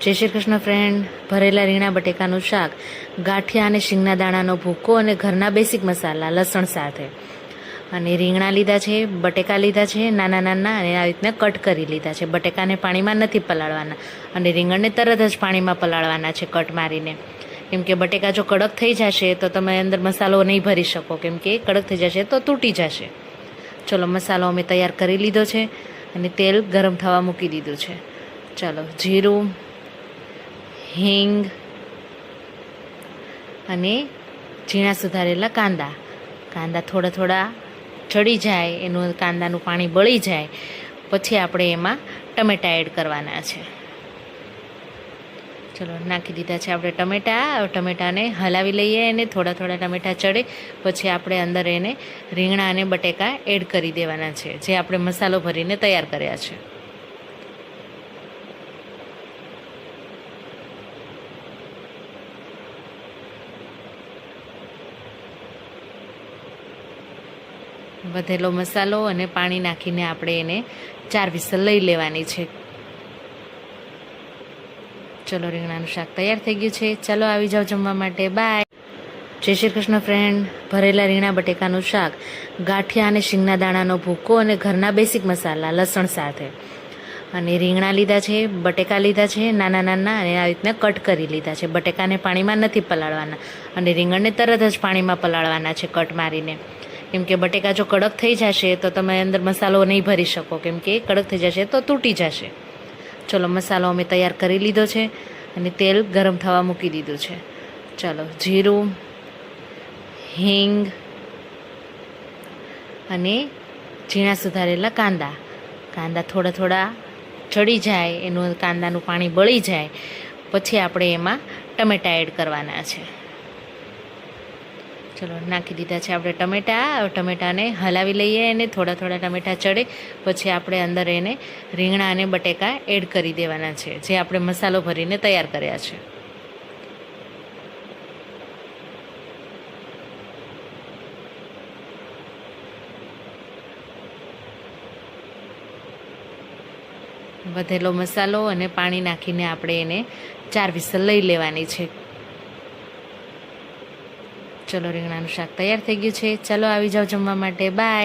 જય શ્રી કૃષ્ણ ફ્રેન્ડ, ભરેલા રીંગણા બટેકાનું શાક, ગાંઠિયા અને શીંગના દાણાનો ભૂકો અને ઘરના બેસિક મસાલા લસણ સાથે. અને રીંગણા લીધા છે, બટેકા લીધા છે નાના નાના, અને આ રીતના કટ કરી લીધા છે. બટેકાને પાણીમાં નથી પલાળવાના અને રીંગણને તરત જ પાણીમાં પલાળવાના છે કટ મારીને. કેમ કે બટેકા જો કડક થઈ જશે તો તમે અંદર મસાલો નહીં ભરી શકો, કેમ કે કડક થઈ જશે તો તૂટી જશે. ચલો, મસાલો અમે તૈયાર કરી લીધો છે અને તેલ ગરમ થવા મૂકી દીધું છે. ચાલો, જીરું, હિંગ અને ઝીણા સુધારેલા કાંદા થોડા થોડા ચડી જાય, એનું કાંદાનું પાણી બળી જાય પછી આપણે એમાં ટમેટાં એડ કરવાના છે. ચલો, નાખી દીધા છે આપણે ટમેટાને હલાવી લઈએ, અને થોડા થોડા ટમેટાં ચડે પછી આપણે અંદર એને રીંગણા અને બટેકા એડ કરી દેવાના છે, જે આપણે મસાલો ભરીને તૈયાર કર્યા છે. વધેલો મસાલો અને પાણી નાખીને આપણે એને 4 વિસલ લઈ લેવાની છે. ચલો, રીંગણાનું શાક તૈયાર થઈ ગયું છે. ચાલો, આવી જાઓ જમવા માટે. બાય. જય શ્રી કૃષ્ણ ફ્રેન્ડ, ભરેલા રીંગણા બટેકાનું શાક, ગાંઠિયા અને શીંગના દાણાનો ભૂકો અને ઘરના બેસિક મસાલા લસણ સાથે. અને રીંગણા લીધા છે, બટેકા લીધા છે નાના નાના, અને આ રીતના કટ કરી લીધા છે. બટેકાને પાણીમાં નથી પલાળવાના અને રીંગણને તરત જ પાણીમાં પલાળવાના છે કટ મારીને. કેમ કે બટેકા જો કડક થઈ જશે તો તમે અંદર મસાલો નહીં ભરી શકો, કેમ કે કડક થઈ જશે તો તૂટી જશે. ચલો, મસાલો અમે તૈયાર કરી લીધો છે અને તેલ ગરમ થવા મૂકી દીધું છે. ચાલો, જીરું, હિંગ અને ઝીણા સુધારેલા કાંદા થોડા થોડા ચડી જાય, એનું કાંદાનું પાણી બળી જાય પછી આપણે એમાં ટમેટાં એડ કરવાના છે. ચલો, નાખી દીધા છે આપણે ટમેટાને હલાવી લઈએ, અને થોડા થોડા ટમેટાં ચડે પછી આપણે અંદર એને રીંગણા અને બટેકા એડ કરી દેવાના છે, જે આપણે મસાલો ભરીને તૈયાર કર્યા છે. વધેલો મસાલો અને પાણી નાખીને આપણે એને 4 વિસલ લઈ લેવાની છે. ચલો, રીંગણાનું શાક તૈયાર થઈ ગયું છે. ચાલો, આવી જાઓ જમવા માટે. બાય.